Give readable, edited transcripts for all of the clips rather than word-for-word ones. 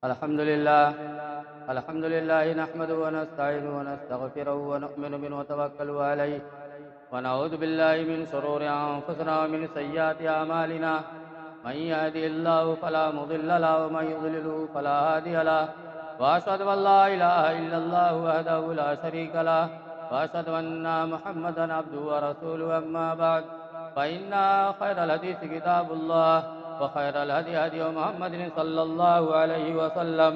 الحمد لله نحمده ونستعينه ونستغفره ونؤمن به ونتوكل عليه ونعوذ بالله من شرور أنفسنا ومن سيئات أعمالنا من يهده الله فلا مضل له ومن يضلله فلا هادي له وأشهد أن لا إله إلا الله وحده لا شريك له وأشهد أن محمدا عبده ورسوله أما بعد فإن خير الحديث كتاب الله وخير الهدي هدي محمد صلى الله عليه وسلم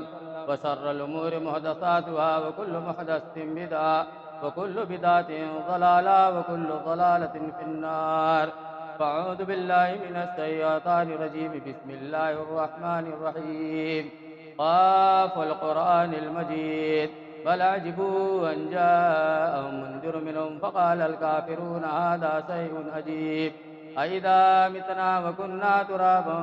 وشر الأمور محدثاتها وكل محدثة بدعة وكل بدعة ضلالة وكل ضلالة في النار فأعوذ بالله من الشيطان الرجيم بسم الله الرحمن الرحيم قاف القرآن المجيد بل عجبوا أن جاءهم منذر منهم فقال الكافرون هذا شيء عجيب أإذا متنا وكنا ترابا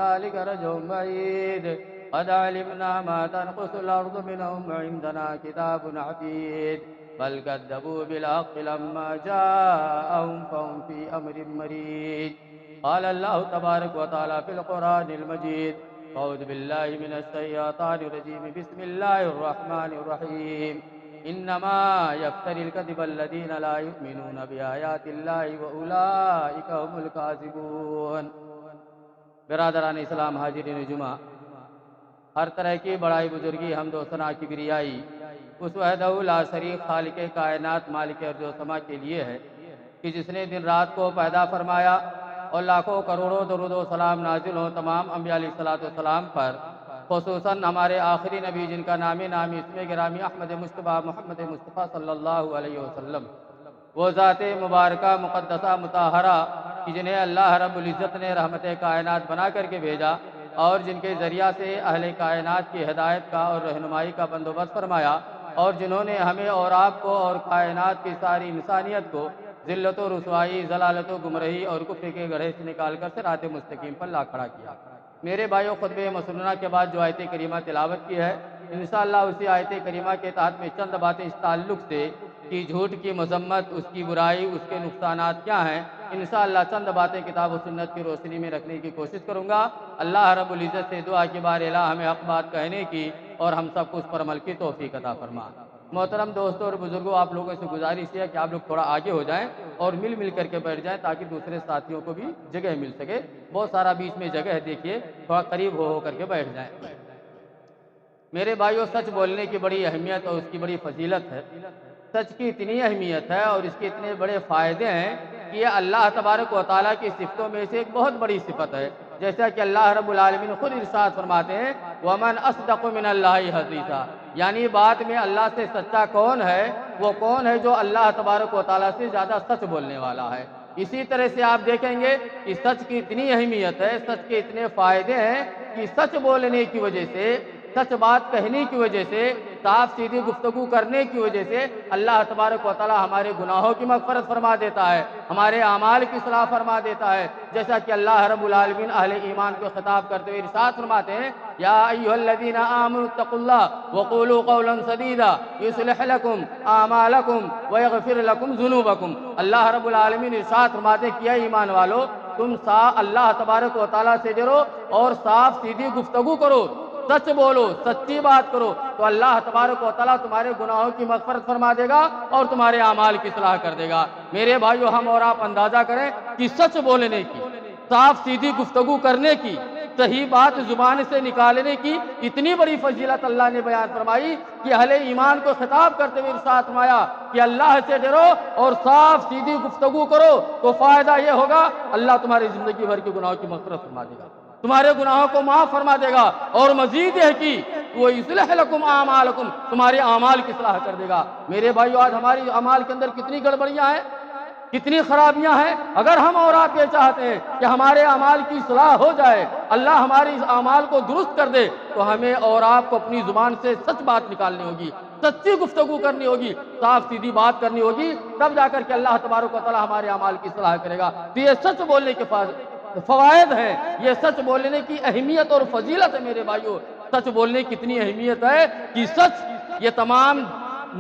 ذلك رجع بعيد قد علمنا ما تنقص الأرض منهم عندنا كتاب حفيظ بل كذبوا بالحق لما جاءهم فهم في أمر مريج قال الله تبارك وتعالى في القرآن المجيد أعوذ بالله من الشيطان الرجيم بسم الله الرحمن الرحيم إنما يفتري الكذب الذين لا يؤمنون بآيات الله وأولئك هم الكاذبون برادران اسلام حاضرین جمعہ، ہر طرح کی بڑائی بزرگی حمد و ثنا کی بریائی اس وحدہ لا شریک خالق کائنات مالک ارض و سما کے لیے ہے کہ جس نے دن رات کو پیدا فرمایا اور لاکھوں کروڑوں درود و سلام نازل ہوں تمام انبیاء علیہ السلام پر، خصوصاً ہمارے آخری نبی جن کا نامی اسم گرامی احمد مصطفیٰ محمد مصطفیٰ صلی اللہ علیہ وسلم، وہ ذات مبارکہ مقدسہ مطہرہ کہ جنہیں اللہ رب العزت نے رحمت کائنات بنا کر کے بھیجا اور جن کے ذریعہ سے اہل کائنات کی ہدایت کا اور رہنمائی کا بندوبست فرمایا، اور جنہوں نے ہمیں اور آپ کو اور کائنات کی ساری انسانیت کو ذلت و رسوائی، ضلالت و گمراہی اور کفر کے گڑھے سے نکال کر صراط مستقیم پر لا کھڑا کیا۔ میرے بھائیو، خطبہ مسنونہ کے بعد جو آیت کریمہ تلاوت کی ہے، انشاءاللہ اسی آیت کریمہ کے تحت میں چند باتیں اس تعلق سے کہ جھوٹ کی مذمت، اس کی برائی، اس کے نقصانات کیا ہیں، انشاءاللہ چند باتیں کتاب و سنت کی روشنی میں رکھنے کی کوشش کروں گا۔ اللہ رب العزت سے دعا کی بار الہ ہمیں حق بات کہنے کی اور ہم سب کو اس پر عمل کی توفیق عطا فرما۔ محترم دوستوں اور بزرگوں، آپ لوگوں سے گزارش ہے کہ آپ لوگ تھوڑا آگے ہو جائیں اور مل کر کے بیٹھ جائیں تاکہ دوسرے ساتھیوں کو بھی جگہ مل سکے۔ بہت سارا بیچ میں جگہ ہے، دیکھیے تھوڑا قریب ہو کر کے بیٹھ جائیں۔ میرے بھائیوں، سچ بولنے کی بڑی اہمیت اور اس کی بڑی فضیلت ہے۔ سچ کی اتنی اہمیت ہے اور اس کے اتنے بڑے فائدے ہیں کہ یہ اللہ تبارک و تعالیٰ کی صفتوں میں سے ایک بہت بڑی صفت ہے، جیسا کہ اللہ رب العالمین خود ارشاد فرماتے ہیں وَمَنْ أَصْدَقُ مِنَ اللَّهِ حَدِيثًا، یعنی بات میں اللہ سے سچا کون ہے؟ وہ کون ہے جو اللہ تبارک و تعالیٰ سے زیادہ سچ بولنے والا ہے۔ اسی طرح سے آپ دیکھیں گے کہ سچ کی اتنی اہمیت ہے، سچ کے اتنے فائدے ہیں کہ سچ بولنے کی وجہ سے، سچ بات کہنے کی وجہ سے، صاف سیدھی گفتگو کرنے کی وجہ سے اللہ تبارک و تعالی ہمارے گناہوں کی مغفرت فرما دیتا ہے، ہمارے اعمال کی اصلاح فرما دیتا ہے، جیسا کہ اللہ رب العالمین اہل ایمان کو خطاب کرتے ہوئے ارشاد فرماتے ہیں یا ایھا الذین آمنوا اتقوا اللہ وقولوا قولا سدیدا یصلح لکم اعمالکم ویغفر لکم ذنوبکم۔ اللہ رب العالمین ارشاد فرماتے ہیں کہ اے ایمان والو، تم اللہ تبارک و تعالیٰ سے ڈرو اور صاف سیدھی گفتگو کرو، سچ بولو، سچی بات کرو، تو اللہ تبارک و تعالیٰ تمہارے گناہوں کی مغفرت فرما دے گا اور تمہارے اعمال کی اصلاح کر دے گا۔ میرے بھائیو، ہم اور آپ اندازہ کریں کہ سچ بولنے کی، صاف سیدھی گفتگو کرنے کی، صحیح بات زبان سے نکالنے کی اتنی بڑی فضیلت اللہ نے بیان فرمائی کہ اہل ایمان کو خطاب کرتے ہوئے ارشاد فرمایا کہ اللہ سے ڈرو اور صاف سیدھی گفتگو کرو، تو فائدہ یہ ہوگا اللہ تمہاری زندگی بھر کے گناہوں کی مغفرت فرما دے گا، تمہارے گناہوں کو معاف فرما دے گا، اور مزید ہے کہ وہ یصلح لکم اعمالکم، تمہارے اعمال کی اصلاح کر دے گا۔ میرے بھائیو، آج ہماری اعمال کے اندر کتنی گڑبڑیاں ہیں، کتنی خرابیاں ہیں۔ اگر ہم اور آپ یہ چاہتے ہیں کہ ہمارے اعمال کی اصلاح ہو جائے، اللہ ہماری اعمال کو درست کر دے، تو ہمیں اور آپ کو اپنی زبان سے سچ بات نکالنی ہوگی، سچی گفتگو کرنی ہوگی، صاف سیدھی بات کرنی ہوگی، تب جا کر کے اللہ تبارک و تعالی ہمارے اعمال کی اصلاح کرے گا۔ تو یہ سچ بولنے کے فوائد ہیں، یہ سچ بولنے کی اہمیت اور فضیلت ہے۔ میرے بھائیو، سچ بولنے کی اتنی اہمیت ہے کہ سچ یہ تمام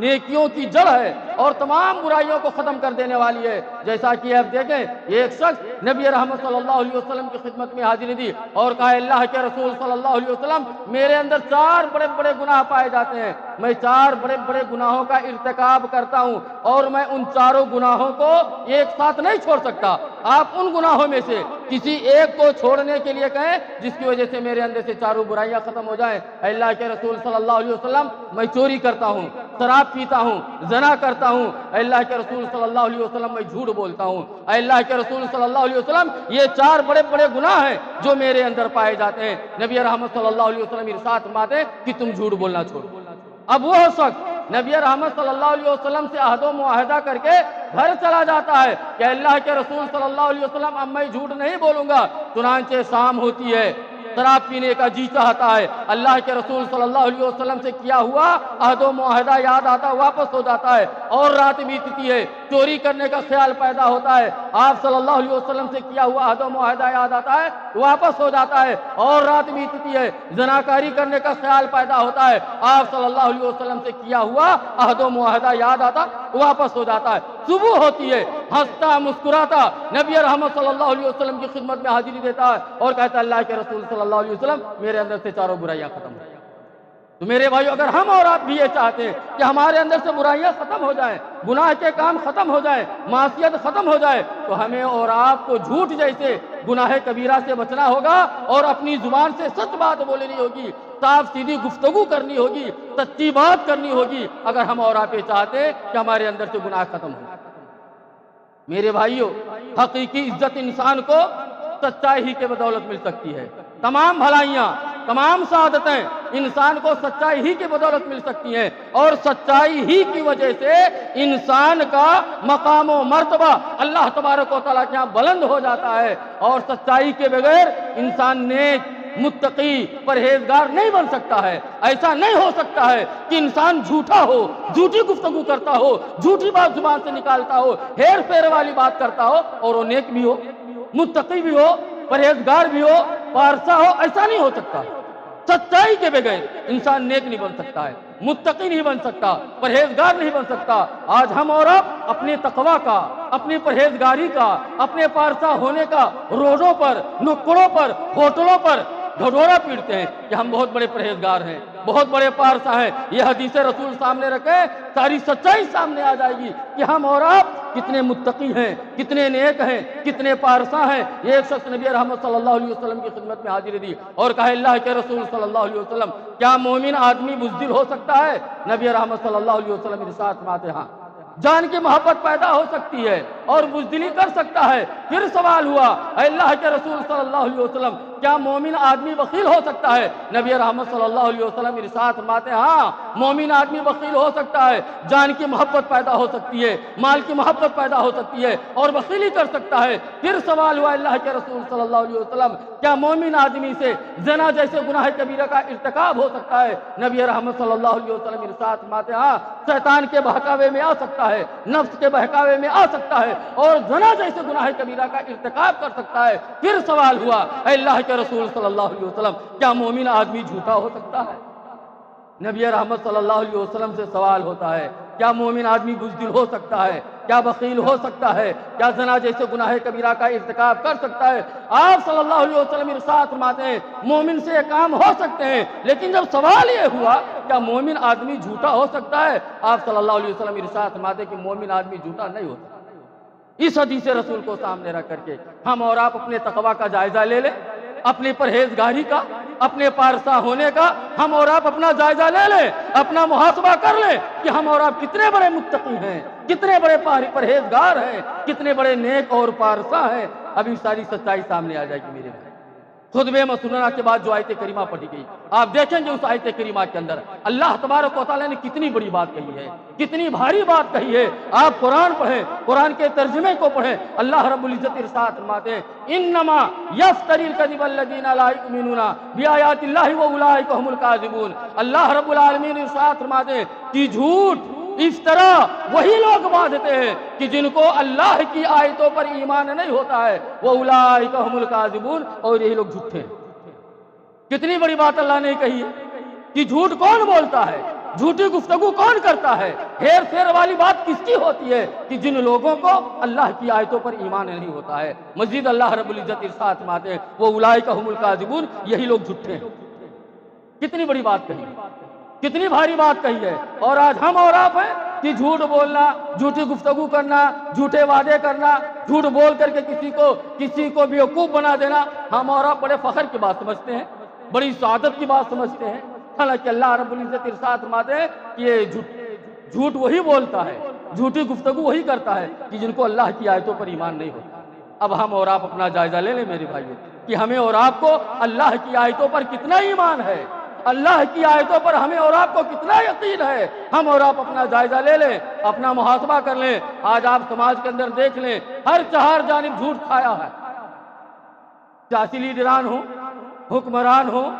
نیکیوں کی جڑ ہے اور تمام برائیوں کو ختم کر دینے والی ہے۔ جیسا کہ آپ دیکھیں ایک شخص نبی رحمت صلی اللہ علیہ وسلم کی خدمت میں حاضری دی اور کہا اللہ کے رسول صلی اللہ علیہ وسلم میرے اندر 4 بڑے بڑے گناہ پائے جاتے ہیں، میں 4 بڑے بڑے گناہوں کا ارتکاب کرتا ہوں اور میں ان 4 گناہوں کو ایک ساتھ نہیں چھوڑ سکتا، آپ ان گناہوں میں سے کسی ایک کو چھوڑنے کے لیے کہیں جس کی وجہ سے میرے اندر سے 4 برائیاں ختم ہو جائیں۔ اللہ کے رسول صلی اللہ علیہ وسلم میں چوری کرتا ہوں، شراب پیتا ہوں، زنا کرتا ہوں، اللہ کے رسول صلی اللہ علیہ وسلم میں جھوٹ بولتا ہوں، اللہ کے رسول صلی اللہ علیہ وسلم یہ 4 بڑے بڑے گناہ ہیں جو میرے اندر پائے جاتے ہیں۔ نبی رحمت صلی اللہ علیہ وسلم ارشاد فرماتے ہیں کہ تم جھوٹ بولنا چھوڑو۔ اب وہ شخص نبی رحمت صلی اللہ علیہ وسلم سے عہد و معاہدہ کر کے گھر چلا جاتا ہے کہ اللہ کے رسول صلی اللہ علیہ وسلم اب میں جھوٹ نہیں بولوں گا، چنانچہ شام ہوتی ہے، شراب پینے کا جی چاہتا ہے، اللہ کے رسول صلی اللہ علیہ وسلم سے کیا ہوا عہد و معاہدہ یاد آتا واپس ہو جاتا ہے، اور رات بیتتی ہے، چوری کرنے کا خیال پیدا ہوتا ہے، آپ صلی اللہ علیہ وسلم سے کیا ہوا عہد و معاہدہ یاد آتا ہے واپس ہو جاتا ہے، اور رات بیتتی ہے، زناکاری کرنے کا خیال پیدا ہوتا ہے، آپ صلی اللہ علیہ وسلم سے کیا ہوا عہد و معاہدہ یاد آتا واپس ہو جاتا ہے، صبح ہوتی ہے، ہنستا مسکراتا نبی رحمت صلی اللہ علیہ وسلم کی خدمت میں حاضری دیتا ہے اور کہتا ہے اللہ کے رسول صلی اللہ علیہ وسلم میرے اندر سے 4 برائیاں ختم ہو جائیں۔ تو میرے بھائیو، اگر ہم اور آپ بھی یہ چاہتے ہیں کہ ہمارے اندر سے برائیاں ختم ہو جائیں، گناہ کے کام ختم ہو جائیں، معصیت ختم ہو جائے، تو ہمیں اور آپ کو جھوٹ جیسے گناہ کبیرہ سے بچنا ہوگا اور اپنی زبان سے سچ بات بولنی ہوگی، صاف سیدھی گفتگو کرنی ہوگی، سچی بات کرنی ہوگی، اگر ہم اور آپ یہ چاہتے ہیں کہ ہمارے اندر سے گناہ ختم ہو۔ میرے بھائیو، حقیقی عزت انسان کو سچائی ہی کے بدولت مل سکتی ہے، تمام بھلائیاں، تمام سعادتیں انسان کو سچائی ہی کی بدولت مل سکتی ہیں، اور سچائی ہی کی وجہ سے انسان کا مقام و مرتبہ اللہ تبارک و تعالیٰ کے یہاں بلند ہو جاتا ہے، اور سچائی کے بغیر انسان نیک، متقی، پرہیزگار نہیں بن سکتا ہے۔ ایسا نہیں ہو سکتا ہے کہ انسان جھوٹا ہو، جھوٹی گفتگو کرتا ہو، جھوٹی بات زبان سے نکالتا ہو، ہیر پھیر والی بات کرتا ہو اور وہ نیک بھی ہو، متقی بھی ہو، پرہیزگار بھی ہو، پارسا ہو، ایسا نہیں ہو سکتا۔ سچائی کے بغیر انسان نیک نہیں بن سکتا ہے، متقی نہیں بن سکتا، پرہیزگار نہیں بن سکتا۔ آج ہم اور آپ اپنے تقوی کا، اپنی پرہیزگاری کا، اپنے پارسا ہونے کا روڈوں پر، نکڑوں پر، ہوٹلوں پر ڈھڈورا پیٹتے ہیں کہ ہم بہت بڑے پرہیزگار ہیں، بہت بڑے پارسا ہیں۔ یہ حدیث رسول سامنے رکھے، ساری سچائی سامنے آ جائے گی کہ ہم اور آپ کتنے متقی ہیں، کتنے نیک ہیں، کتنے پارسا ہیں۔ یہ ایک شخص نبی رحمت صلی اللہ علیہ وسلم کی خدمت میں حاضری دی اور کہا اللہ کے رسول صلی اللہ علیہ وسلم کیا مومن آدمی بزدل ہو سکتا ہے؟ نبی رحمت صلی اللہ علیہ وسلم ارشاد فرماتے ہاں، جان کی محبت پیدا ہو سکتی ہے اور بزدلی کر سکتا ہے۔ پھر سوال ہوا اے اللہ کے رسول صلی اللہ علیہ وسلم کیا مومن آدمی بخیل ہو سکتا ہے؟ نبی رحمت صلی اللہ علیہ وسلم ارشاد فرماتے ہیں ہاں، مومن آدمی بخیل ہو سکتا ہے، جان کی محبت پیدا ہو سکتی ہے، مال کی محبت پیدا ہو سکتی ہے اور بخیلی کر سکتا ہے۔ پھر سوال ہوا اللہ کے رسول صلی اللہ علیہ وسلم کیا مومن آدمی سے زنا جیسے گناہ کبیرہ کا ارتکاب ہو سکتا ہے؟ نبی رحمت صلی اللہ علیہ وسلم ارشاد فرماتے ہیں ہاں، شیطان کے بہکاوے میں آ سکتا ہے، نفس کے بہکاوے میں آ سکتا ہے اور زنا جیسے گناہ کبیرہ کا ارتکاب کر سکتا ہے۔ پھر سوال ہوا اے اللہ کے رسول صلی اللہ علیہ وسلم کیا مومن آدمی جھوٹا ہو سکتا ہے؟ نبی رحمت صلی اللہ علیہ وسلم سے سوال ہوتا ہے کیا مومن آدمی بزدل ہو سکتا ہے؟ کیا بخیل ہو سکتا ہے؟ کیا زنا جیسے گناہ کبیرہ کا ارتکاب کر سکتا ہے؟ آپ صلی اللہ علیہ وسلم ارشاد فرماتے ہیں مومن سے یہ کام ہو سکتے ہیں، لیکن جب سوال یہ ہوا کیا مومن آدمی جھوٹا ہو سکتا ہے، آپ صلی اللہ علیہ وسلم ارشاد فرماتے ہیں کہ مومن آدمی جھوٹا نہیں ہو سکتا۔ اس حدیث رسول کو سامنے رکھ کر کے ہم اور آپ اپنے تقوی کا جائزہ لے لیں، اپنی پرہیزگاری کا، اپنے پارسا ہونے کا ہم اور آپ اپنا جائزہ لے لیں، اپنا محاسبہ کر لیں کہ ہم اور آپ کتنے بڑے متقی ہیں، کتنے بڑے پرہیزگار ہیں، کتنے بڑے نیک اور پارسا ہیں۔ ابھی ساری سچائی سامنے آ جائے گی میرے بھائی۔ خطبہ مسنونہ کے بعد جو آیت کریمہ پڑھی گئی، آپ دیکھیں گے اس آیت کریمہ کے اندر اللہ تبارک و تعالیٰ نے کتنی بڑی بات کہی ہے، کتنی بھاری بات کہی ہے۔ آپ قرآن پڑھیں، قرآن کے ترجمے کو پڑھیں، اللہ رب العزت ارشاد فرماتے ہیں انما یفتری الکذب الذین لا یؤمنون بآیات اللہ واولئک هم الکاذبون۔ اللہ رب العالمین ارشاد فرماتے ہیں کہ جھوٹ، افترا وہی لوگ باندھتے ہیں کہ جن کو اللہ کی آیتوں پر ایمان نہیں ہوتا ہے، وَأُولَٰئِكَ هُمُ الْكَاذِبُونَ، اور یہی لوگ جھوٹے ہیں۔ کتنی بڑی بات اللہ نے کہی ہے کہ جھوٹ کون بولتا ہے؟ جھوٹی گفتگو کون کرتا ہے؟ ہیر پھیر والی بات کس کی ہوتی ہے؟ کہ جن لوگوں کو اللہ کی آیتوں پر ایمان نہیں ہوتا ہے۔ مزید اللہ رب العزت ارشاد فرماتے ہیں وہ اولئک هم الکاذبون، یہی لوگ جھوٹے ہیں۔ کتنی بڑی بات کہی ہے، کتنی بھاری بات کہی ہے۔ اور آج ہم اور آپ ہیں کہ جھوٹ بولنا، جھوٹی گفتگو کرنا، جھوٹے وعدے کرنا، جھوٹ بول کر کے کسی کو بیوقوف بنا دینا، ہم اور آپ بڑے فخر کی بات سمجھتے ہیں، بڑی سعادت کی بات سمجھتے ہیں۔ حالانکہ اللہ رب العزت ارشاد فرماتے ہیں کہ یہ جھوٹ وہی بولتا ہے، جھوٹی گفتگو وہی کرتا ہے کہ جن کو اللہ کی آیتوں پر ایمان نہیں ہوتا۔ اب ہم اور آپ اپنا جائزہ لے لیں میرے بھائیو کہ ہمیں اور آپ کو اللہ کی آیتوں پر کتنا ایمان ہے، اللہ کی آیتوں پر ہمیں اور آپ کو کتنا یقین ہے۔ ہم اور آپ اپنا جائزہ لے لیں، اپنا محاسبہ کر لیں۔ آج آپ سماج کے اندر دیکھ لیں، ہر چہار جانب جھوٹ چھایا ہے، سیاسی لیڈران ہوں، حکمران ہوں،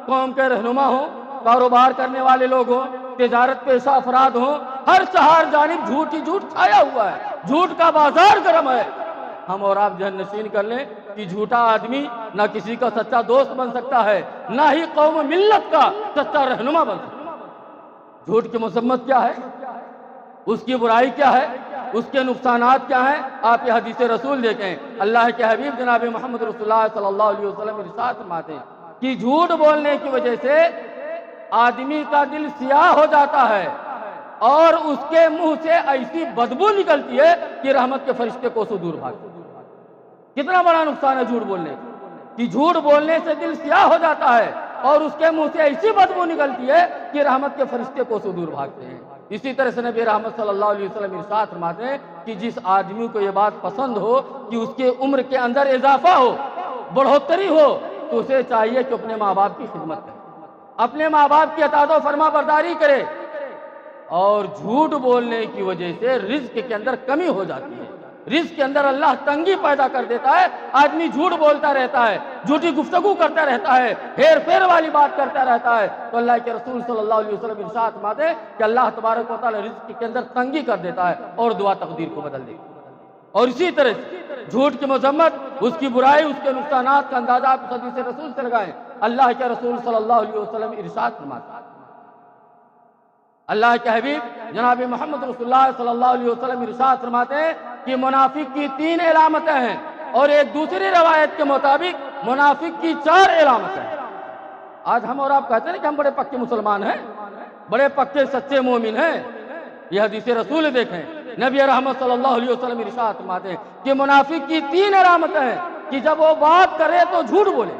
قوم کے رہنما ہوں، کاروبار کرنے والے لوگ ہوں، تجارت پیشہ افراد ہوں، ہر چہار جانب جھوٹ ہی جھوٹ چھایا ہوا ہے، جھوٹ کا بازار گرم ہے۔ ہم اور آپ ذہن نشین کر لیں کہ جھوٹا آدمی نہ کسی کا سچا دوست بن سکتا ہے، نہ ہی قوم و ملت کا سچا رہنما بن سکتا ہے۔ جھوٹ کی مذمت کیا ہے، اس کی برائی کیا ہے، اس کے نقصانات کیا ہیں؟ آپ یہ حدیث رسول دیکھیں، اللہ کے حبیب جناب محمد رسول اللہ صلی اللہ علیہ وسلم ارشاد فرماتے ہیں کہ جھوٹ بولنے کی وجہ سے آدمی کا دل سیاہ ہو جاتا ہے اور اس کے منہ سے ایسی بدبو نکلتی ہے کہ رحمت کے فرشتے کو دور بھاگتے ہیں۔ کتنا بڑا نقصان ہے جھوٹ بولنے کہ جھوٹ بولنے سے دل سیاہ ہو جاتا ہے اور اس کے منہ سے ایسی بدبو نکلتی ہے کہ رحمت کے فرشتے کو دور بھاگتے ہیں۔ اسی طرح سے نبی رحمت صلی اللہ علیہ وسلم ارشاد فرماتے ہیں کہ جس آدمی کو یہ بات پسند ہو کہ اس کے عمر کے اندر اضافہ ہو، بڑھوتری ہو، تو اسے چاہیے کہ اپنے ماں باپ کی خدمت کرے، اپنے ماں باپ کی اطاعت و فرما برداری کرے۔ اور جھوٹ بولنے کی وجہ سے رزق کے اندر کمی ہو جاتی ہے، رزق کے اندر اللہ تنگی پیدا کر دیتا ہے۔ آدمی جھوٹ بولتا رہتا ہے، جھوٹی گفتگو کرتا رہتا ہے، ہیر پھیر والی بات کرتا رہتا ہے، تو اللہ کے رسول صلی اللہ علیہ وسلم ارشاد فرماتے ہیں کہ اللہ تبارک و تعالی رزق کے اندر تنگی کر دیتا ہے اور دعا تقدیر کو بدل دیتا ہے۔ اور اسی طرح سے جھوٹ کی مذمت، اس کی برائی، اس کے نقصانات کا اندازہ آپ حدیث رسول سے لگائیں۔ اللہ کے رسول صلی اللہ علیہ وسلم ارشاد فرماتے ہیں، اللہ کے حبیب جناب محمد رسول اللہ صلی اللہ علیہ وسلم ارشاد فرماتے ہیں کہ منافق کی 3 علامتیں ہیں، اور ایک دوسری روایت کے مطابق منافق کی 4 علامتیں ہیں۔ آج ہم اور آپ کہتے ہیں کہ ہم بڑے پکے مسلمان ہیں، بڑے پکے سچے مومن ہیں۔ یہ حدیث رسول دیکھیں، نبی رحمت صلی اللہ علیہ وسلم ارشاد فرماتے ہیں کہ منافق کی 3 علامتیں ہیں کہ جب وہ بات کرے تو جھوٹ بولے۔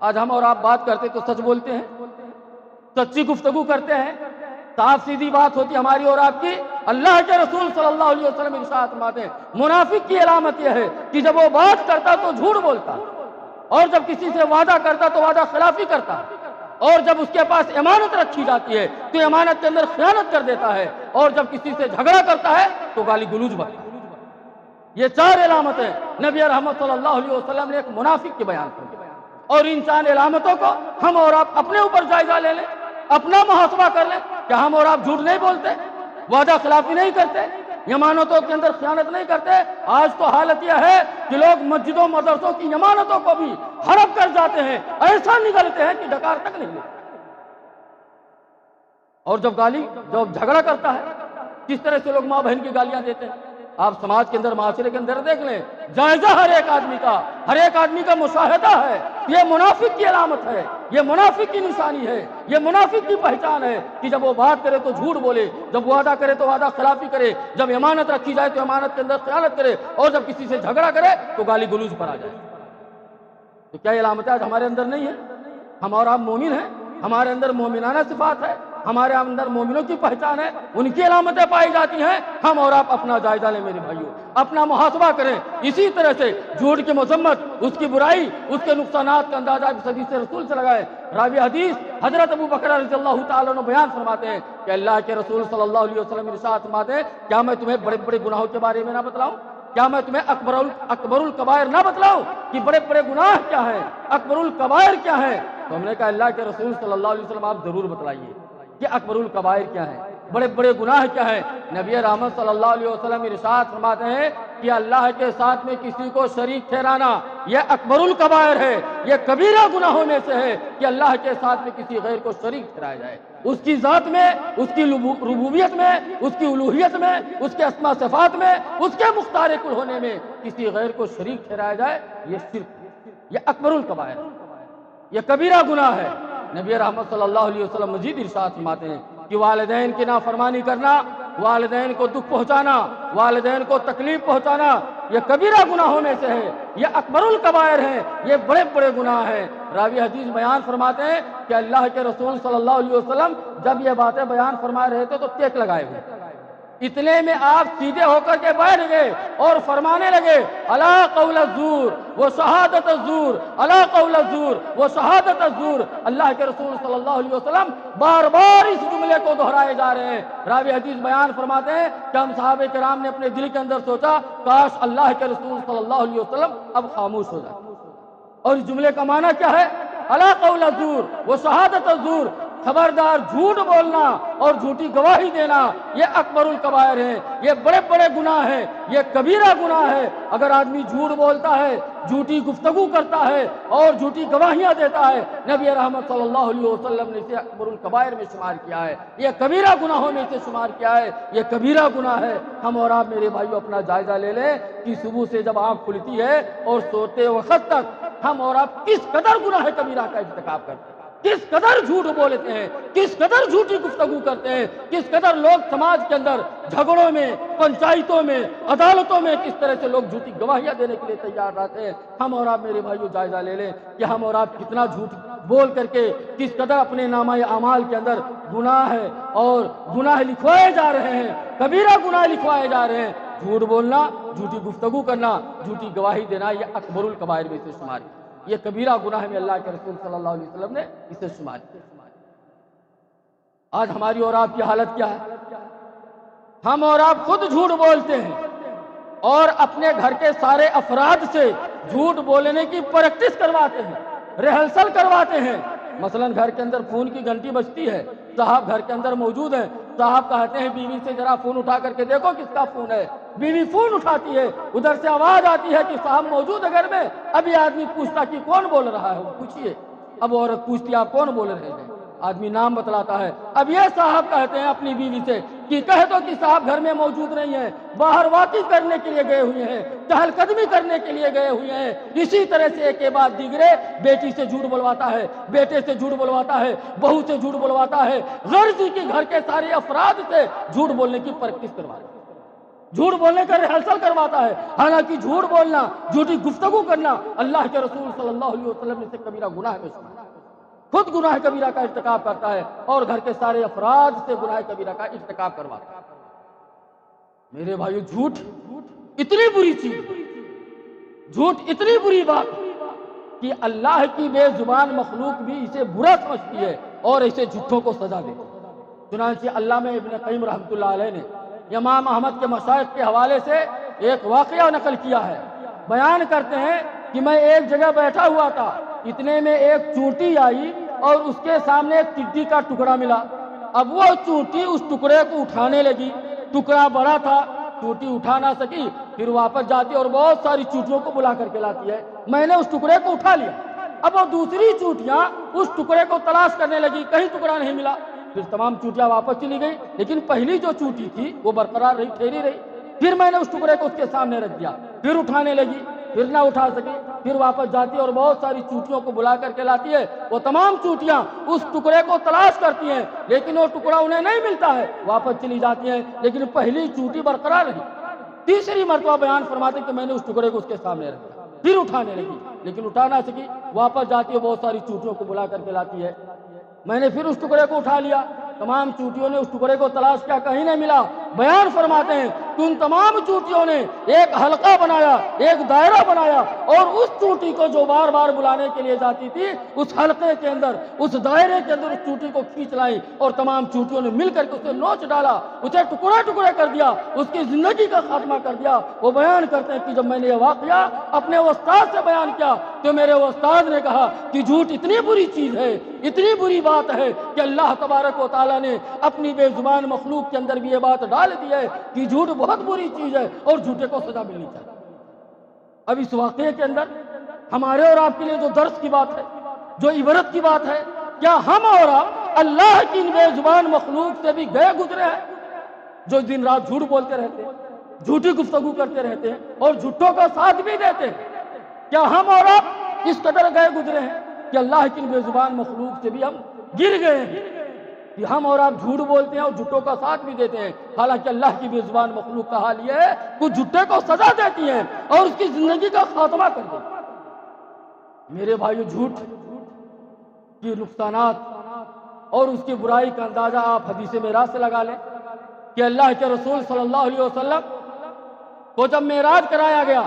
آج ہم اور آپ بات کرتے تو سچ بولتے ہیں، سچی گفتگو کرتے ہیں، صاف سیدھی بات ہوتی ہماری اور آپ کی۔ اللہ کے رسول صلی اللہ علیہ وسلم ارشاد فرماتے ہیں منافق کی علامت یہ ہے کہ جب وہ بات کرتا تو جھوٹ بولتا، اور جب کسی سے وعدہ کرتا تو وعدہ خلافی کرتا، اور جب اس کے پاس امانت رکھی جاتی ہے تو امانت کے اندر خیانت کر دیتا ہے، اور جب کسی سے جھگڑا کرتا ہے تو گالی گلوچ بکتا ہے۔ یہ 4 علامتیں نبی رحمت صلی اللہ علیہ وسلم نے ایک منافق کے بیان کی، اور ان 4 علامتوں کو ہم اور آپ اپنے اوپر جائزہ لے لیں، اپنا محاسبہ کر لیں۔ کیا ہم اور آپ جھوٹ نہیں بولتے، وعدہ خلافی نہیں کرتے، امانتوں کے اندر خیانت نہیں کرتے؟ آج تو حالت یہ ہے کہ لوگ مسجدوں مدرسوں کی امانتوں کو بھی ہڑپ کر جاتے ہیں، ایسا نگلتے ہیں کہ ڈکار تک نہیں لیتے۔ اور جب جھگڑا کرتا ہے کس طرح سے لوگ ماں بہن کی گالیاں دیتے ہیں۔ آپ سماج کے اندر، معاشرے کے اندر دیکھ لیں، جائزہ ہر ایک آدمی کا مشاہدہ ہے۔ یہ منافق کی علامت ہے، یہ منافق کی نشانی ہے، یہ منافق کی پہچان ہے کہ جب وہ بات کرے تو جھوٹ بولے، جب وعدہ کرے تو وعدہ خلافی کرے، جب امانت رکھی جائے تو امانت کے اندر خیانت کرے، اور جب کسی سے جھگڑا کرے تو گالی گلوچ پر آ جائے۔ تو کیا علامتیں آج ہمارے اندر نہیں ہیں؟ ہم اور آپ مومن ہیں، ہمارے اندر مومنانہ صفات ہے، ہمارے اندر مومنوں کی پہچان ہے، ان کی علامتیں پائی جاتی ہیں۔ ہم اور آپ اپنا جائزہ لیں میرے بھائیوں، اپنا محاسبہ کریں۔ اسی طرح سے جھوٹ کی مذمت، اس کی برائی، اس کے نقصانات کا اندازہ اس حدیث رسول سے لگائیں۔ راوی حدیث حضرت ابو بکر رضی اللہ تعالیٰ عنہ بیان فرماتے ہیں کہ اللہ کے رسول صلی اللہ علیہ وسلم ارشاد فرماتے ہیں کیا میں تمہیں بڑے بڑے گناہوں کے بارے میں نہ بتلاؤں؟ کیا میں تمہیں اکبر الکبائر نہ بتلاؤں کہ بڑے بڑے گناہ کیا ہیں، اکبر الکبائر کیا ہیں؟ تو ہم نے کہا اللہ کے رسول صلی اللہ علیہ وسلم آپ ضرور بتلائیے کہ اکبر الکبائر کیا ہے، بڑے بڑے گناہ کیا ہیں؟ نبی رحمت صلی اللہ علیہ وسلم ارشاد فرماتے ہیں کہ کہ اللہ کے ساتھ میں کسی کو شریک ٹھہرانا یہ اکبر الکبائر ہے، یہ کبیرہ گناہوں میں سے ہے کہ اللہ کے ساتھ میں کسی غیر کو شریک ٹھہرایا جائے، اس کی ذات میں، اس کی ربوبیت میں، اس کی الوہیت میں، اس کے اسماء صفات میں، اس کے مختار کل ہونے میں کسی غیر کو شریک ٹھہرایا جائے، یہ شرک، یہ اکبر الکبائر، یہ کبیرہ گناہ ہے۔ نبی رحمت صلی اللہ علیہ وسلم مزید ارشاد فرماتے ہیں کہ والدین کی نافرمانی کرنا، والدین کو دکھ پہنچانا، والدین کو تکلیف پہنچانا یہ کبیرہ گناہوں میں سے ہے، یہ اکبر الکبائر ہیں، یہ بڑے بڑے گناہ ہیں۔ راوی حدیث بیان فرماتے ہیں کہ اللہ کے رسول صلی اللہ علیہ وسلم جب یہ باتیں بیان فرما رہے تھے تو ٹیک لگائے ہوئے، اتنے میں آپ سیدھے ہو کر کے بیٹھ گئے اور فرمانے لگے الا قول الزور و شہادت الزور، الا قول الزور و شہادت الزور۔ اللہ کے رسول صلی اللہ علیہ وسلم بار بار اس جملے کو دہرائے جا رہے ہیں۔ راوی حدیث بیان فرماتے ہیں کہ ہم صحابہ کرام نے اپنے دل کے اندر سوچا کاش اللہ کے رسول صلی اللہ علیہ وسلم اب خاموش ہو جائے۔ اور اس جملے کا معنی کیا ہے؟ الا قول الزور و شہادت الزور، خبردار جھوٹ بولنا اور جھوٹی گواہی دینا یہ اکبر الکبائر ہیں، یہ بڑے بڑے گناہ ہیں، یہ کبیرہ گناہ ہے۔ اگر آدمی جھوٹ بولتا ہے، جھوٹی گفتگو کرتا ہے اور جھوٹی گواہیاں دیتا ہے، نبی رحمت صلی اللہ علیہ وسلم نے اسے اکبر الکبائر میں شمار کیا ہے، یہ کبیرہ گناہوں میں سے شمار کیا ہے، یہ کبیرہ گناہ ہے۔ ہم اور آپ میرے بھائیو اپنا جائزہ لے لیں کہ صبح سے جب آنکھ کھلتی ہے اور سوتے وقت تک ہم اور آپ کس قدر گناہ کبیرہ کا ارتکاب کرتے ہیں، کس قدر جھوٹ بولتے ہیں، کس قدر جھوٹی گفتگو کرتے ہیں، کس قدر لوگ سماج کے اندر جھگڑوں میں، پنچایتوں میں، عدالتوں میں کس طرح سے لوگ جھوٹی گواہیاں دینے کے لیے تیار رہتے ہیں۔ ہم اور آپ میرے بھائیو جائزہ لے لیں کہ ہم اور آپ کتنا جھوٹ بول کر کے کس قدر اپنے نامہ اعمال کے اندر گناہ ہے اور گناہ لکھوائے جا رہے ہیں، کبیرہ گناہ لکھوائے جا رہے ہیں۔ جھوٹ بولنا، جھوٹی گفتگو کرنا، جھوٹی گواہی دینا یہ اکبر الکبائر میں سے شمار ہے، یہ کبیرہ گناہ میں اللہ کے رسول صلی اللہ علیہ وسلم نے اسے شمار کیا۔ آج ہماری اور آپ کی حالت کیا ہے؟ ہم اور آپ خود جھوٹ بولتے ہیں اور اپنے گھر کے سارے افراد سے جھوٹ بولنے کی پریکٹس کرواتے ہیں، ریہرسل کرواتے ہیں۔ مثلا گھر کے اندر فون کی گھنٹی بجتی ہے، صاحب گھر کے اندر موجود ہیں، صاحب کہتے ہیں بیوی سے ذرا فون اٹھا کر کے دیکھو کس کا فون ہے، بیوی فون اٹھاتی ہے، ادھر سے آواز آتی ہے کہ صاحب موجود ہے گھر میں، ابھی آدمی پوچھتا کہ کون بول رہا ہے، وہ پوچھئے، اب عورت پوچھتی آپ کون بول رہے ہیں، آدمی نام بتلاتا ہے، اب یہ صاحب کہتے ہیں اپنی بیوی سے کہ کہہ دو کہ صاحب گھر میں موجود نہیں ہے، باہر واقف کرنے کے لیے گئے ہوئے ہیں، چہل قدمی کرنے کے لیے گئے ہوئے ہیں۔ اسی طرح سے ایک کے بعد دیگرے بیٹی سے جھوٹ بلواتا ہے، بیٹے سے جھوٹ بلواتا ہے، بہو سے جھوٹ بلواتا ہے، غرضی کی گھر کے سارے افراد سے جھوٹ بولنے کی پریکٹس کرواتا ہے، جھوٹ بولنے کا ریہرسل کرواتا ہے۔ حالانکہ جھوٹ بولنا، جھوٹی گفتگو کرنا اللہ کے رسول صلی اللہ علیہ وسلم نے سے کبیرہ گناہ میں شمار، خود گناہ کبیرہ کا ارتکاب کرتا ہے اور گھر کے سارے افراد سے گناہ کبیرہ کا ارتکاب کرواتا ہے۔ میرے بھائیو جھوٹ اتنی بری چیز، جھوٹ اتنی بری بات کہ اللہ کی بے زبان مخلوق بھی اسے برا سمجھتی ہے اور اسے جھوٹوں کو سزا دیتی ہے۔ چنانچہ علامہ ابن قیم رحمۃ اللہ علیہ نے امام احمد کے مشائخ کے حوالے سے ایک واقعہ نقل کیا ہے، بیان کرتے ہیں کہ میں ایک جگہ بیٹھا ہوا تھا، اتنے میں ایک چونٹی آئی اور اس کے سامنے ایک ٹڈی کا ٹکڑا ملا۔ اب وہ چونٹی اس ٹکڑے کو اٹھانے لگی، ٹکڑا بڑا تھا، چونٹی اٹھا نہ سکی، پھر واپس جاتی اور بہت ساری چونٹیوں کو بلا کر کے لاتی ہے۔ میں نے اس ٹکڑے کو اٹھا لیا، اب وہ دوسری چونٹیاں اس ٹکڑے کو تلاش کرنے لگی، کہیں ٹکڑا نہیں ملا، پھر تمام چونٹیاں واپس چلی گئی، لیکن پہلی جو چونٹی تھی وہ برقرار رہی، ٹھہری رہی۔ پھر میں نے اس ٹکڑے کو اس کے سامنے رکھ دیا، پھر اٹھانے لگی، پھر نہ اٹھا سکی، پھر واپس جاتی اور بہت ساری چونٹیوں کو بلا کر کے لاتی ہے۔ وہ تمام چونٹیاں اس ٹکڑے کو تلاش کرتی ہیں لیکن وہ ٹکڑا انہیں نہیں ملتا ہے، واپس چلی جاتی ہیں، لیکن پہلی چونٹی برقرار رہی۔ تیسری مرتبہ بیان فرماتے کہ میں نے اس ٹکڑے کو اس کے سامنے رکھ دیا، پھر اٹھانے لگی لیکن اٹھا نہ سکی، واپس جاتی ہے، بہت ساری چونٹیوں کو بلا کر کے لاتی ہے۔ میں نے پھر اس ٹکڑے کو اٹھا لیا، تمام چونٹیوں نے اس ٹکڑے کو تلاش کیا، کہیں نہیں ملا۔ بیان فرماتے ہیں کہ ان تمام چونٹیوں نے ایک حلقہ بنایا، ایک دائرہ بنایا اور اس چونٹی کو جو بار بار بلانے کے لیے جاتی تھی اس حلقے کے اندر، اس دائرے کے اندر اس چونٹی کو کھینچ لائی اور تمام چونٹیوں نے مل کر کے اسے نوچ ڈالا، اسے ٹکڑے ٹکڑے کر دیا، اس کی زندگی کا خاتمہ کر دیا۔ وہ بیان کرتے ہیں کہ جب میں نے یہ واقعہ اپنے استاد سے بیان کیا تو میرے استاد نے کہا کہ جھوٹ اتنی بری چیز ہے، اتنی بری بات ہے کہ اللہ تبارک و تعالیٰ نے اپنی بے زبان مخلوق کے اندر بھی یہ بات ڈال دی ہے کہ جھوٹ بہت بری چیز ہے اور جھوٹے کو سزا ملنی چاہیے۔ اب اس واقعے کے اندر ہمارے اور آپ کے لیے جو درس کی بات ہے، جو عبرت کی بات ہے، کیا ہم اور آپ اللہ کی ان بے زبان مخلوق سے بھی گئے گزرے ہیں جو دن رات جھوٹ بولتے رہتے ہیں، جھوٹی گفتگو کرتے رہتے ہیں اور جھوٹوں کا ساتھ بھی دیتے ہیں؟ کیا ہم اور آپ اس قدر گئے گزرے ہیں کہ اللہ کی بے زبان مخلوق سے بھی ہم گر گئے ہیں کہ ہم اور آپ جھوٹ بولتے ہیں اور جھوٹوں کا ساتھ بھی دیتے ہیں؟ حالانکہ اللہ کی بے زبان مخلوق کا حال یہ ہے کہ جھوٹے کو سزا دیتی ہے اور اس کی زندگی کا خاتمہ کر دیتی ہے۔ میرے بھائیو، جھوٹ کی نقصانات اور اس کی برائی کا اندازہ آپ حدیث معراج سے لگا لیں کہ اللہ کے رسول صلی اللہ علیہ وسلم کو جب معراج کرایا گیا،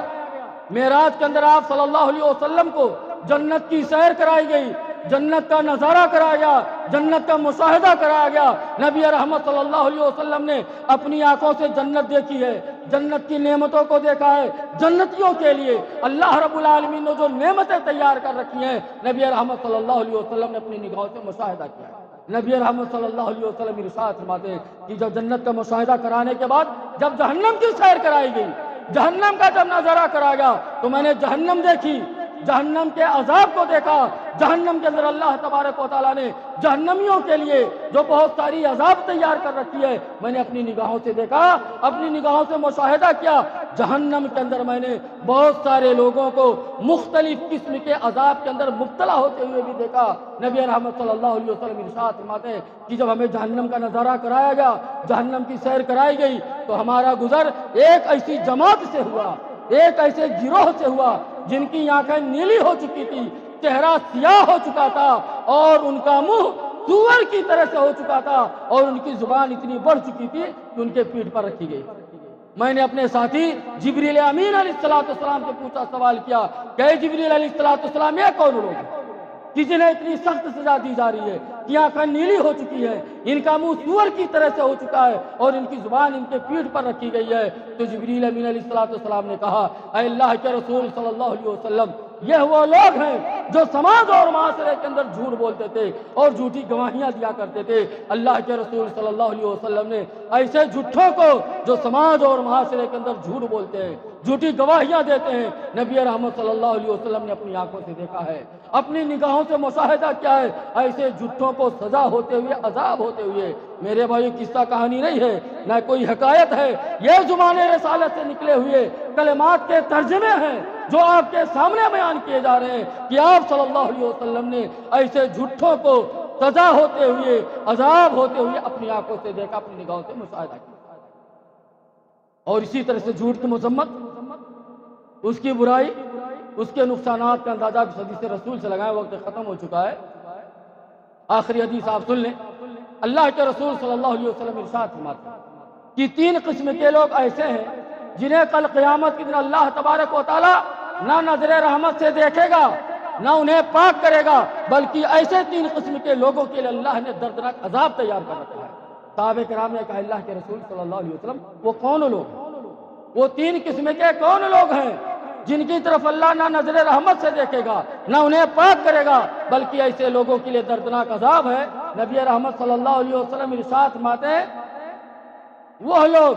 معراج کے اندر آپ صلی اللہ علیہ وسلم کو جنت کی سیر کرائی گئی، جنت کا نظارہ کرایا گیا، جنت کا مشاہدہ کرایا گیا۔ نبی رحمت صلی اللہ علیہ وسلم نے اپنی آنکھوں سے جنت دیکھی ہے، جنت کی نعمتوں کو دیکھا ہے۔ جنتیوں کے لیے اللہ رب العالمین نے جو نعمتیں تیار کر رکھی ہیں، نبی رحمت صلی اللہ علیہ وسلم نے اپنی نگاہوں سے مشاہدہ کیا ہے۔ نبی رحمت صلی اللہ علیہ وسلم ارشاد فرماتے ہیں کہ جب جنت کا مشاہدہ کرانے کے بعد جب جہنم کی سیر کرائی گئی، جہنم کا جب نظارہ کرایا گیا، تو میں نے جہنم دیکھی، جہنم کے عذاب کو دیکھا۔ جہنم کے اندر اللہ تبارک و تعالیٰ نے جہنمیوں کے لیے جو بہت ساری عذاب تیار کر رکھی ہے، میں نے اپنی نگاہوں سے دیکھا، اپنی نگاہوں سے مشاہدہ کیا۔ جہنم کے اندر میں نے بہت سارے لوگوں کو مختلف قسم کے عذاب کے اندر مبتلا ہوتے ہوئے بھی دیکھا۔ نبی رحمت صلی اللہ علیہ وسلم ارشاد فرماتے ہیں کہ جب ہمیں جہنم کا نظارہ کرایا گیا، جہنم کی سیر کرائی گئی، تو ہمارا گزر ایک ایسی جماعت سے ہوا، ایک ایسے گروہ سے ہوا جن کی آنکھیں نیلی ہو چکی تھی، چہرہ سیاہ ہو چکا تھا اور ان کا منہ سور کی طرح سے ہو چکا تھا اور ان کی زبان اتنی بڑھ چکی تھی کہ ان کے پیٹھ پر رکھی گئی۔ میں نے اپنے ساتھی جبریل امین علیہ السلام سے پوچھا، سوال کیا کہ اے جبریل علیہ السلام، یہ کون لوگ ہیں کہ جنہیں اتنی سخت سزا دی جا رہی ہے، کہ آنکھیں نیلی ہو چکی ہے، ان کا منہ سور کی طرح سے ہو چکا ہے اور ان کی زبان ان کے پیٹھ پر رکھی گئی ہے؟ تو جبریل امین علیہ السلام نے کہا، اے اللہ کے رسول صلی اللہ علیہ وسلم، یہ وہ لوگ ہیں جو سماج اور معاشرے کے اندر جھوٹ بولتے تھے اور جھوٹی گواہیاں دیا کرتے تھے۔ اللہ کے رسول صلی اللہ علیہ وسلم نے ایسے جھوٹوں کو جو سماج اور معاشرے کے اندر جھوٹ بولتے ہیں، جھوٹی گواہیاں دیتے ہیں، نبی رحمت صلی اللہ علیہ وسلم نے اپنی آنکھوں سے دیکھا ہے، اپنی نگاہوں سے مشاہدہ کیا ہے۔ ایسے جھوٹوں کو سزا ہوتے ہوئے، عذاب ہوتے ہوئے۔ میرے بھائیو، قصہ کہانی نہیں ہے، نہ کوئی حکایت ہے، یہ زبان رسالت سے نکلے ہوئے کلمات کے ترجمے ہیں جو آپ کے سامنے بیان کیے جا رہے ہیں کہ آپ صلی اللہ علیہ وسلم نے ایسے جھوٹوں کو سزا ہوتے ہوئے، عذاب ہوتے ہوئے اپنی آنکھوں سے دیکھا، اپنی نگاہوں سے مشاہدہ کیا۔ اور اسی طرح سے جھوٹ کی مذمت، اس کی برائی، اس کے نقصانات کا اندازہ بھی حدیث رسول سے لگائیں۔ وقت ختم ہو چکا ہے، آخری حدیث آپ سن لیں۔ اللہ کے رسول صلی اللہ علیہ وسلم ارشاد فرماتے ہیں کہ 3 قسم کے لوگ ایسے ہیں جنہیں کل قیامت کے دن اللہ تبارک و تعالی نہ نظر رحمت سے دیکھے گا، نہ انہیں پاک کرے گا، بلکہ ایسے 3 قسم کے لوگوں کے لیے اللہ نے دردناک عذاب تیار کر رکھا ہے۔ صحابہ کرام نے کہا، اللہ کے رسول صلی اللہ علیہ وسلم، وہ کون لوگ ہیں؟ وہ 3 قسم کے کون لوگ ہیں جن کی طرف اللہ نہ نظر رحمت سے دیکھے گا، نہ انہیں پاک کرے گا، بلکہ ایسے لوگوں کے لیے دردناک عذاب ہے؟ نبی رحمت صلی اللہ علیہ وسلم ارشاد فرماتے ہیں، وہ لوگ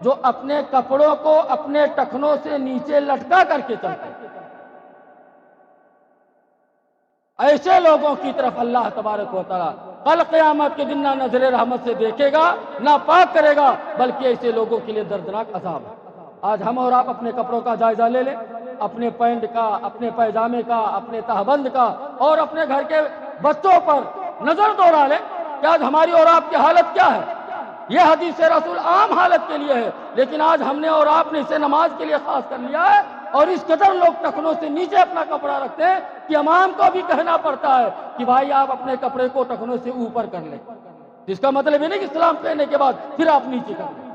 جو اپنے کپڑوں کو اپنے ٹخنوں سے نیچے لٹکا کر کے چلتے ہیں، ایسے لوگوں کی طرف اللہ تبارک و تعالیٰ کل قیامت کے دن نہ نظر رحمت سے دیکھے گا، نہ پاک کرے گا، بلکہ ایسے لوگوں کے لیے دردناک عذاب ہے۔ آج ہم اور آپ اپنے کپڑوں کا جائزہ لے لیں، اپنے پینٹ کا، اپنے پیجامے کا، اپنے تہبند کا اور اپنے گھر کے بچوں پر نظر دوڑا لیں کہ آج ہماری اور آپ کی حالت کیا ہے۔ یہ حدیث رسول عام حالت کے لیے ہے، لیکن آج ہم نے اور آپ نے اسے نماز کے لیے خاص کر لیا ہے، اور اس قدر لوگ ٹخنوں سے نیچے اپنا کپڑا رکھتے ہیں کہ امام کو بھی کہنا پڑتا ہے کہ بھائی آپ اپنے کپڑے کو ٹخنوں سے اوپر کر لیں۔ جس کا مطلب یہ نہیں کہ اسلام پہننے کے بعد پھر آپ نیچے کر لیں۔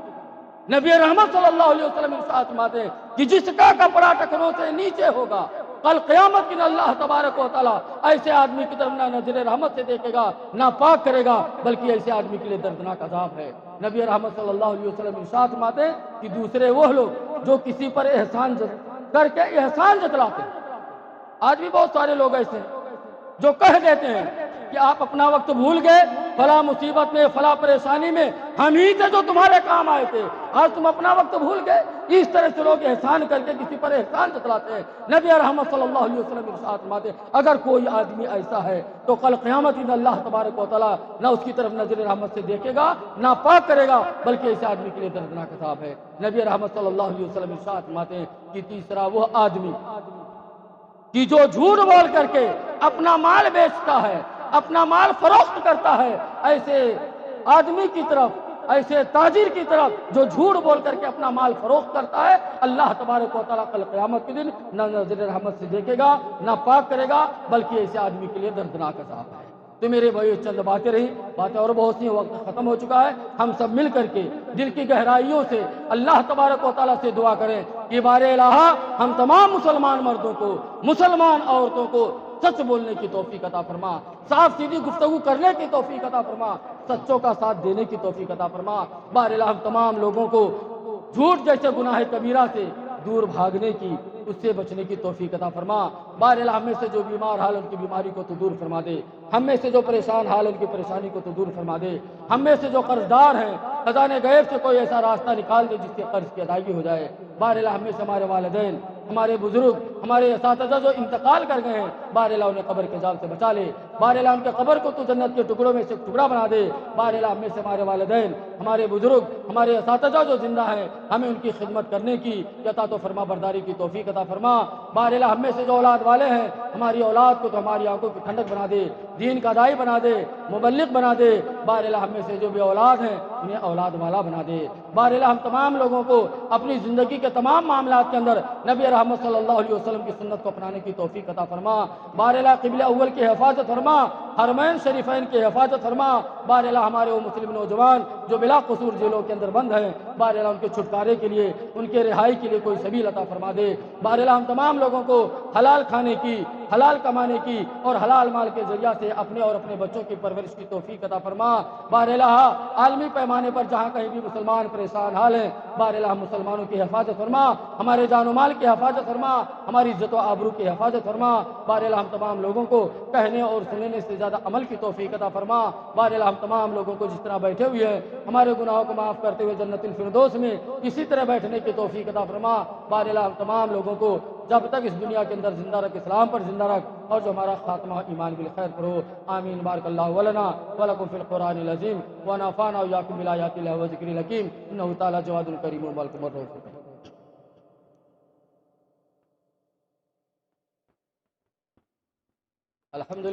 نبی رحمت صلی اللہ علیہ وسلم ارشاد فرماتے ہیں کہ جس کا کپڑا ٹخنوں سے نیچے ہوگا، کل قیامت کے دن اللہ تبارک و تعالیٰ ایسے آدمی کی طرف نہ نظر رحمت سے دیکھے گا، نہ پاک کرے گا، بلکہ ایسے آدمی کے لیے دردناک عذاب ہے۔ نبی رحمت صلی اللہ علیہ وسلم ارشاد فرماتے ہیں کہ دوسرے وہ لوگ جو کسی پر احسان کر کے احسان جتلاتے ہیں، آج بھی بہت سارے لوگ ایسے ہیں جو کہہ دیتے ہیں کہ آپ اپنا وقت بھول گئے، فلاں مصیبت میں، فلاں پریشانی میں ہم ہی تھے جو تمہارے کام آئے تھے، آج تم اپنا وقت بھول گئے۔ اس طرح سے لوگ احسان کر کے کسی پر احسان جتلاتے ہیں۔ نبی رحمت صلی اللہ علیہ وسلم ارشاد فرماتے ہیں اگر کوئی آدمی ایسا ہے تو کل قیامت میں اللہ تبارک و تعالیٰ نہ اس کی طرف نظر رحمت سے دیکھے گا، نہ پاک کرے گا، بلکہ ایسے آدمی کے لیے دردناک عذاب ہے۔ نبی رحمت صلی اللہ علیہ وسلم ارشاد فرماتے ہیں کہ تیسرا وہ آدمی کہ جو جھوٹ بول کر کے اپنا مال بیچتا ہے، اپنا مال فروخت کرتا ہے، ایسے آدمی کی طرف، ایسے تاجر کی طرف جو جھوٹ بول کر کے اپنا مال فروخت کرتا ہے، اللہ تبارک و تعالیٰ کل قیامت کے دن نہ نظر رحمت سے دیکھے گا، نہ پاک کرے گا، بلکہ ایسے آدمی کے لیے دردناک عذاب ہے۔ تو میرے بھائی چند باتیں رہی، باتیں اور بہت سی، وقت ختم ہو چکا ہے۔ ہم سب مل کر کے دل کی گہرائیوں سے اللہ تبارک و تعالیٰ سے دعا کریں کہ بار الہ ہم تمام مسلمان مردوں کو، مسلمان عورتوں کو سچ بولنے کی توفیق عطا فرما، صاف سیدھی گفتگو کرنے کی توفیق عطا فرما، سچوں کا ساتھ دینے کی توفیق عطا فرما۔ بار الہ ہم تمام لوگوں کو جھوٹ جیسے گناہ کبیرہ سے دور بھاگنے کی، اس سے بچنے کی توفیق عطا فرما۔ بار الہ ہم میں سے جو بیمار حال ان کی بیماری کو تو دور فرما دے، ہم میں سے جو پریشان حال ان کی پریشانی کو تو دور فرما دے، ہم میں سے جو قرض دار ہیں خزانے غیب سے کوئی ایسا راستہ نکال دے جس سے قرض کی ادائیگی ہو جائے۔ بار الہ ہم میں سے ہمارے والدین، ہمارے بزرگ، ہمارے اساتذہ جو انتقال کر گئے ہیں، بار الہ انہیں قبر کے عذاب سے بچا لے، بار الہ ان کے قبر کو تو جنت کے ٹکڑوں میں سے ٹکڑا بنا دے۔ بار الہ ہم میں سے ہمارے والدین، ہمارے بزرگ، ہمارے اساتذہ جو زندہ ہیں، ہمیں ان کی خدمت کرنے کی عطا تو فرما برداری کی توفیق عطا فرما۔ بار الہ ہم میں سے جو اولاد والے ہیں، ہماری اولاد کو تو ہماری آنکھوں کی ٹھنڈک بنا دے، دین کا داعی بنا دے، مبلغ بنا دے۔ بار الہ ہم میں سے جو بھی اولاد ہیں انہیں اولاد والا بنا دے۔ بار الہ ہم تمام لوگوں کو اپنی زندگی کے تمام معاملات کے اندر نبی رحمت صلی اللہ علیہ وسلم کی سنت کو اپنانے کی توفیق عطا فرما۔ بار الہ قبلہ اول کی حفاظت فرما، حرمین شریفین کی حفاظت فرما۔ بار الہ ہمارے وہ مسلم نوجوان جو بلا قصور جیلوں کے اندر بند ہیں، بار الہ ان کے چھٹکارے کے لیے، ان کے رہائی کے لیے کوئی سبیل عطا فرما دے۔ بار الہ ہم تمام لوگوں کو حلال کھانے کی، حلال کمانے کی اور حلال مال کے ذریعہ سے اپنے اور اپنے بچوں کی پرورش کی توفیق عطا فرما۔ بار الہ عالمی پیمانے پر جہاں کہیں بھی مسلمان پریشان حال ہیں، بار الہ مسلمانوں کی حفاظت فرما، ہمارے جان و مال کی حفاظت فرما، ہماری عزت و آبرو کی حفاظت فرما۔ بار الہ ہم تمام لوگوں کو کہنے اور سننے سے زیادہ عمل کی توفیق عطا فرما۔ بار الہ ہم تمام لوگوں کو جس طرح بیٹھے ہوئے ہیں ہمارے گناہوں کو معاف کرتے ہوئے جنت الفردوس میں اسی طرح بیٹھنے کی توفیق عطا فرما۔ بار الہ ہم تمام لوگوں کو جب تک اس دنیا کے اندر زندہ رکھ، اسلام پر زندہ رکھ، اور جو ہمارا خاتمہ ایمان بالخیر پر ہو۔ آمین۔ بارک اللہ ولنا ولکم فی القرآن العظیم ونفعنا وإياکم بالآیات اللہ وذکر الحکیم انہ تعالی جواد کریم والکم الرؤوف الرحیم۔ الحمد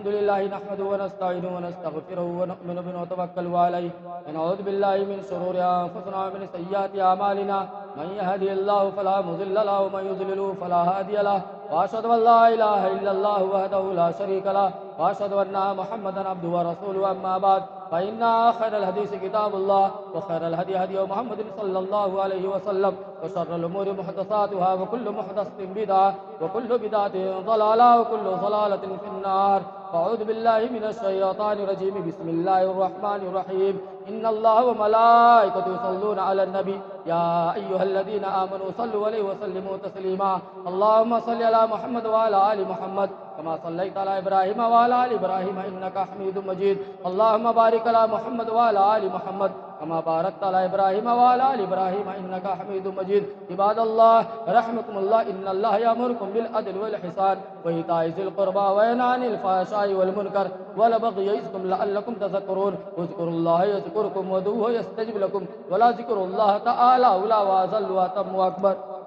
للہ نحمده ونستعینه ونستغفره ونؤمن به ونتوکل علیہ ونعوذ باللہ من شرور انفسنا ومن سیئات اعمالنا من يهده الله فلا مضل له ومن يضلل فلا هادي له واشهد ان لا اله الا الله وحده لا شريك له واشهد ان محمدا عبده ورسوله اما بعد فان خير الحديث كتاب الله وخير الهدي هدي محمد صلى الله عليه وسلم وشر الامور محدثاتها وكل محدثة بدعة وكل بدعة ضلالة وكل ضلالة في النار أعوذ بالله من الشيطان الرجيم بسم الله الرحمن الرحيم إن الله وملائكته يصلون على النبي يا أيها الذين آمنوا صلوا عليه وسلموا تسليما اللهم صل على محمد وعلى آل محمد كما صليت على إبراهيم وعلى آل إبراهيم إنك حميد مجيد اللهم بارك على محمد وعلى آل محمد كما باركت على إبراهيم وعلى آل إبراهيم إنك حميد مجيد عباد الله رحمكم الله إن الله يأمركم بالعدل والإحسان وإيتاء ذي القربى وينهى عن الفحشاء والمنكر والبغي يعظكم لعلكم تذكرون اذكروا الله يذكركم وادعوه يستجب لكم ولذكر الله تعالى أولى وأجل وأتم وأكبر